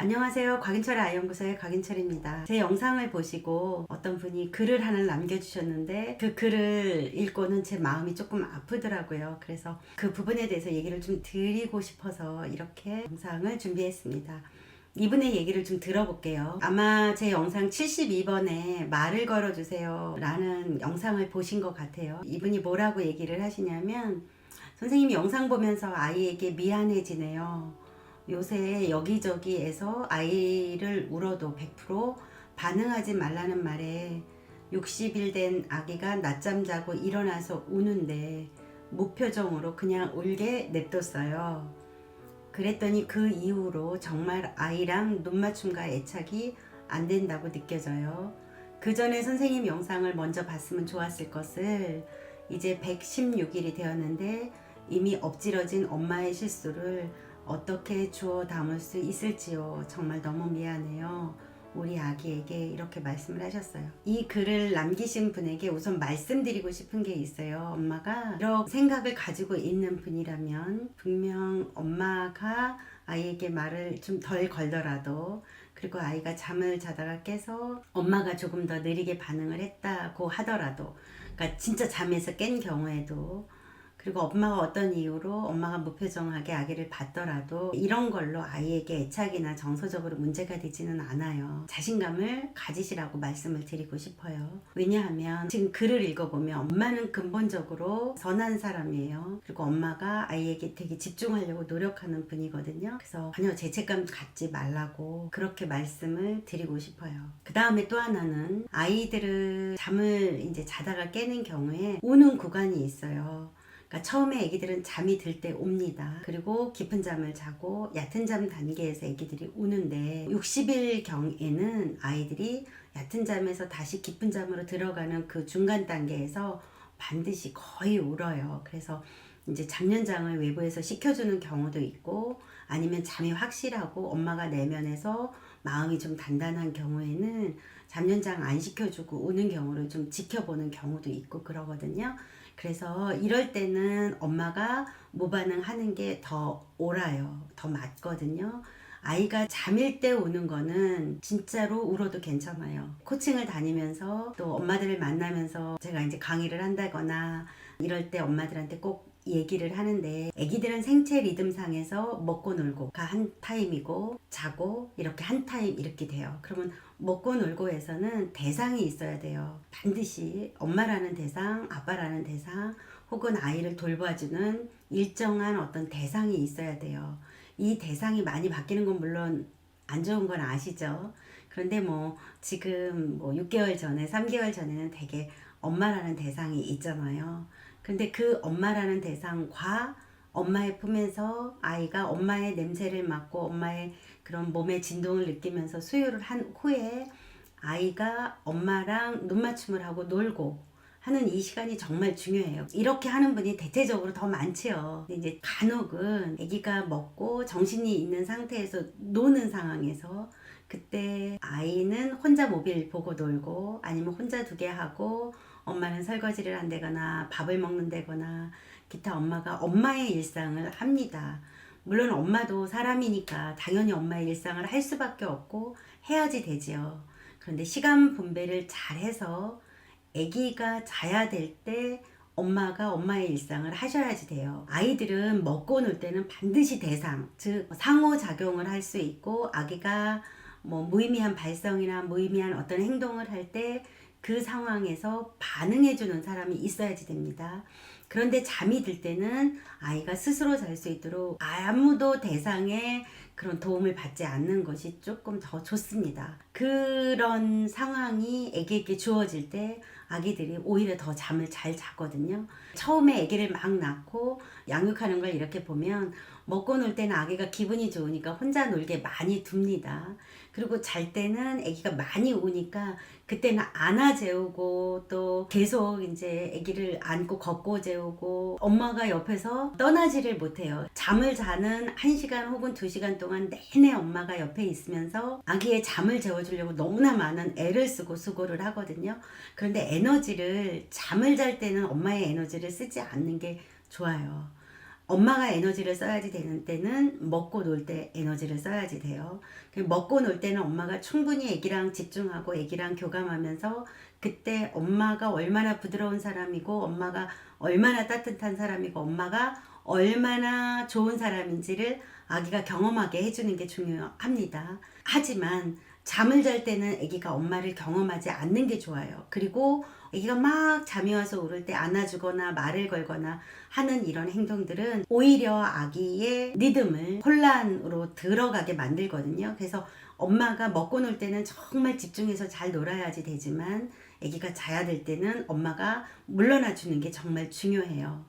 안녕하세요. 곽인철의 아이연구소의 곽인철입니다. 제 영상을 보시고 어떤 분이 글을 하나 남겨주셨는데 그 글을 읽고는 제 마음이 조금 아프더라고요. 그래서 그 부분에 대해서 얘기를 좀 드리고 싶어서 이렇게 영상을 준비했습니다. 이분의 얘기를 좀 들어볼게요. 아마 제 영상 72번에 말을 걸어주세요 라는 영상을 보신 것 같아요. 이분이 뭐라고 얘기를 하시냐면, 선생님이 영상 보면서 아이에게 미안해지네요. 요새 여기저기에서 아이를 울어도 100% 반응하지 말라는 말에 60일 된 아기가 낮잠 자고 일어나서 우는데 무표정으로 그냥 울게 냅뒀어요. 그랬더니 그 이후로 정말 아이랑 눈맞춤과 애착이 안 된다고 느껴져요. 그 전에 선생님 영상을 먼저 봤으면 좋았을 것을 이제 116일이 되었는데 이미 엎질러진 엄마의 실수를 어떻게 주워 담을 수 있을지요. 정말 너무 미안해요. 우리 아기에게 이렇게 말씀을 하셨어요. 이 글을 남기신 분에게 우선 말씀드리고 싶은 게 있어요. 엄마가 이런 생각을 가지고 있는 분이라면 분명 엄마가 아이에게 말을 좀 덜 걸더라도, 그리고 아이가 잠을 자다가 깨서 엄마가 조금 더 느리게 반응을 했다고 하더라도, 그러니까 진짜 잠에서 깬 경우에도, 그리고 엄마가 어떤 이유로 엄마가 무표정하게 아기를 봤더라도 이런 걸로 아이에게 애착이나 정서적으로 문제가 되지는 않아요. 자신감을 가지시라고 말씀을 드리고 싶어요. 왜냐하면 지금 글을 읽어보면 엄마는 근본적으로 선한 사람이에요. 그리고 엄마가 아이에게 되게 집중하려고 노력하는 분이거든요. 그래서 전혀 죄책감 갖지 말라고 그렇게 말씀을 드리고 싶어요. 그 다음에 또 하나는, 아이들은 잠을 이제 자다가 깨는 경우에 우는 구간이 있어요. 그러니까 처음에 아기들은 잠이 들 때 옵니다. 그리고 깊은 잠을 자고 얕은 잠 단계에서 아기들이 우는데 60일 경에는 아이들이 얕은 잠에서 다시 깊은 잠으로 들어가는 그 중간 단계에서 반드시 거의 울어요. 그래서 이제 잠연장을 외부에서 시켜주는 경우도 있고, 아니면 잠이 확실하고 엄마가 내면에서 마음이 좀 단단한 경우에는 잠연장 안 시켜주고 우는 경우를 좀 지켜보는 경우도 있고 그러거든요. 그래서 이럴 때는 엄마가 무반응하는 게 더 옳아요. 더 맞거든요. 아이가 잠일 때 우는 거는 진짜로 울어도 괜찮아요. 코칭을 다니면서 또 엄마들을 만나면서 제가 이제 강의를 한다거나 이럴 때 엄마들한테 꼭 얘기를 하는데, 애기들은 생체 리듬상에서 먹고 놀고가 한 타임이고 자고 이렇게 한 타임 이렇게 돼요. 그러면 먹고 놀고에서는 대상이 있어야 돼요. 반드시 엄마라는 대상, 아빠라는 대상, 혹은 아이를 돌봐주는 일정한 어떤 대상이 있어야 돼요. 이 대상이 많이 바뀌는 건 물론 안 좋은 건 아시죠? 그런데 뭐 지금 뭐 6개월 전에 3개월 전에는 되게 엄마라는 대상이 있잖아요. 근데 그 엄마라는 대상과 엄마의 품에서 아이가 엄마의 냄새를 맡고 엄마의 그런 몸의 진동을 느끼면서 수유를 한 후에 아이가 엄마랑 눈맞춤을 하고 놀고 하는 이 시간이 정말 중요해요. 이렇게 하는 분이 대체적으로 더 많지요. 근데 이제 간혹은 아기가 먹고 정신이 있는 상태에서 노는 상황에서, 그때 아이는 혼자 모빌 보고 놀고 아니면 혼자 두게 하고 엄마는 설거지를 한다거나 밥을 먹는다거나 기타 엄마가 엄마의 일상을 합니다. 물론 엄마도 사람이니까 당연히 엄마의 일상을 할 수밖에 없고 해야지 되지요. 그런데 시간 분배를 잘 해서 아기가 자야 될 때 엄마가 엄마의 일상을 하셔야지 돼요. 아이들은 먹고 놀 때는 반드시 대상, 즉 상호작용을 할 수 있고, 아기가 뭐 무의미한 발성이나 무의미한 어떤 행동을 할 때 그 상황에서 반응해주는 사람이 있어야지 됩니다. 그런데 잠이 들 때는 아이가 스스로 잘 수 있도록 아무도 대상의 그런 도움을 받지 않는 것이 조금 더 좋습니다. 그런 상황이 아기에게 주어질 때 아기들이 오히려 더 잠을 잘 자거든요. 처음에 아기를 막 낳고 양육하는 걸 이렇게 보면, 먹고 놀 때는 아기가 기분이 좋으니까 혼자 놀게 많이 둡니다. 그리고 잘 때는 아기가 많이 우니까 그때는 안아 재우고 또 계속 이제 아기를 안고 걷고 재우고, 엄마가 옆에서 떠나지를 못해요. 잠을 자는 1시간 혹은 2시간 동안 내내 엄마가 옆에 있으면서 아기의 잠을 재워주려고 너무나 많은 애를 쓰고 수고를 하거든요. 그런데 에너지를 잠을 잘 때는 엄마의 에너지를 쓰지 않는 게 좋아요. 엄마가 에너지를 써야지 되는 때는 먹고 놀 때 에너지를 써야지 돼요. 먹고 놀 때는 엄마가 충분히 애기랑 집중하고 애기랑 교감하면서 그때 엄마가 얼마나 부드러운 사람이고 엄마가 얼마나 따뜻한 사람이고 엄마가 얼마나 좋은 사람인지를 아기가 경험하게 해주는 게 중요합니다. 하지만 잠을 잘 때는 아기가 엄마를 경험하지 않는 게 좋아요. 그리고 아기가 막 잠이 와서 울을 때 안아주거나 말을 걸거나 하는 이런 행동들은 오히려 아기의 리듬을 혼란으로 들어가게 만들거든요. 그래서 엄마가 먹고 놀 때는 정말 집중해서 잘 놀아야지 되지만 아기가 자야 될 때는 엄마가 물러나 주는 게 정말 중요해요.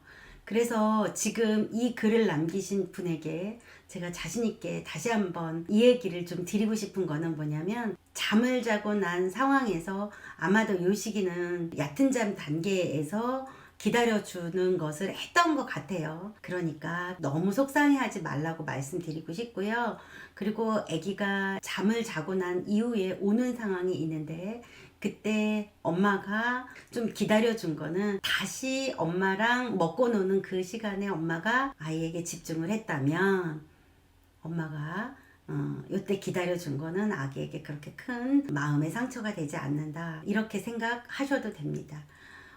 그래서 지금 이 글을 남기신 분에게 제가 자신있게 다시 한번 이 얘기를 좀 드리고 싶은 거는 뭐냐면, 잠을 자고 난 상황에서 아마도 요 시기는 얕은 잠 단계에서 기다려주는 것을 했던 것 같아요. 그러니까 너무 속상해하지 말라고 말씀드리고 싶고요. 그리고 아기가 잠을 자고 난 이후에 오는 상황이 있는데 그때 엄마가 좀 기다려준 거는 다시 엄마랑 먹고 노는 그 시간에 엄마가 아이에게 집중을 했다면 엄마가 요때 기다려준 거는 아기에게 그렇게 큰 마음의 상처가 되지 않는다, 이렇게 생각하셔도 됩니다.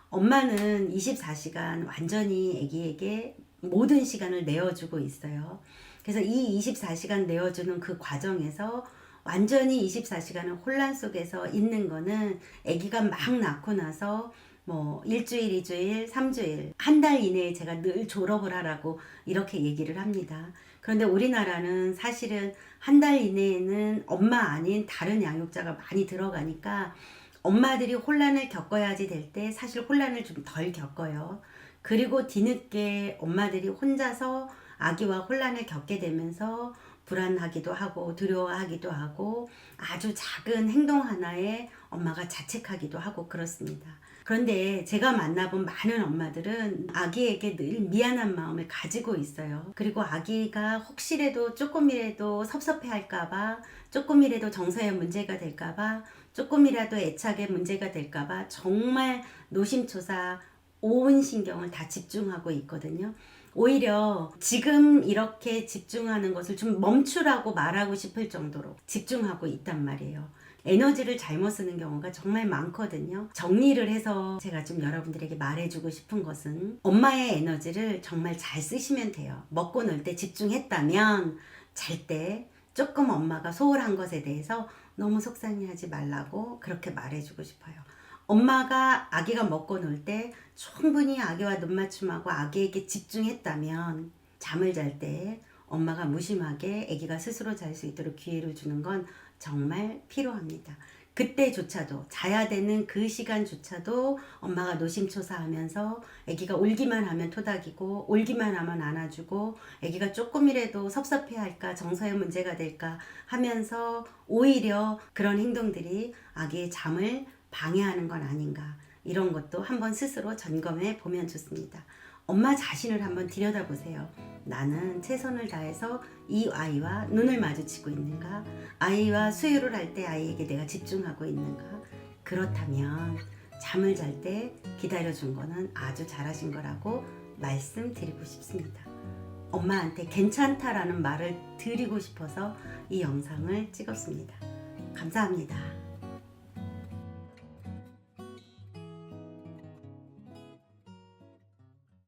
엄마는 24시간 완전히 아기에게 모든 시간을 내어주고 있어요. 그래서 이 24시간 내어주는 그 과정에서 완전히 24시간을 혼란 속에서 있는 거는 아기가 막 낳고 나서 뭐 일주일, 이주일, 3주일, 한 달 이내에 제가 늘 졸업을 하라고 이렇게 얘기를 합니다. 그런데 우리나라는 사실은 한 달 이내에는 엄마 아닌 다른 양육자가 많이 들어가니까 엄마들이 혼란을 겪어야지 될 때 사실 혼란을 좀 덜 겪어요. 그리고 뒤늦게 엄마들이 혼자서 아기와 혼란을 겪게 되면서 불안하기도 하고 두려워하기도 하고 아주 작은 행동 하나에 엄마가 자책하기도 하고 그렇습니다. 그런데 제가 만나본 많은 엄마들은 아기에게 늘 미안한 마음을 가지고 있어요. 그리고 아기가 혹시라도 조금이라도 섭섭해 할까봐, 조금이라도 정서에 문제가 될까봐, 조금이라도 애착에 문제가 될까봐 정말 노심초사 온 신경을 다 집중하고 있거든요. 오히려 지금 이렇게 집중하는 것을 좀 멈추라고 말하고 싶을 정도로 집중하고 있단 말이에요. 에너지를 잘못 쓰는 경우가 정말 많거든요. 정리를 해서 제가 좀 여러분들에게 말해주고 싶은 것은, 엄마의 에너지를 정말 잘 쓰시면 돼요. 먹고 놀 때 집중했다면 잘 때 조금 엄마가 소홀한 것에 대해서 너무 속상해하지 말라고 그렇게 말해주고 싶어요. 엄마가 아기가 먹고 놀 때 충분히 아기와 눈맞춤하고 아기에게 집중했다면 잠을 잘 때 엄마가 무심하게 아기가 스스로 잘 수 있도록 기회를 주는 건 정말 필요합니다. 그때조차도, 자야 되는 그 시간조차도 엄마가 노심초사하면서 아기가 울기만 하면 토닥이고 울기만 하면 안아주고 아기가 조금이라도 섭섭해할까, 정서에 문제가 될까 하면서 오히려 그런 행동들이 아기의 잠을 방해하는 건 아닌가, 이런 것도 한번 스스로 점검해 보면 좋습니다. 엄마 자신을 한번 들여다보세요. 나는 최선을 다해서 이 아이와 눈을 마주치고 있는가? 아이와 수유를 할 때 아이에게 내가 집중하고 있는가? 그렇다면 잠을 잘 때 기다려준 거는 아주 잘하신 거라고 말씀드리고 싶습니다. 엄마한테 괜찮다라는 말을 드리고 싶어서 이 영상을 찍었습니다. 감사합니다.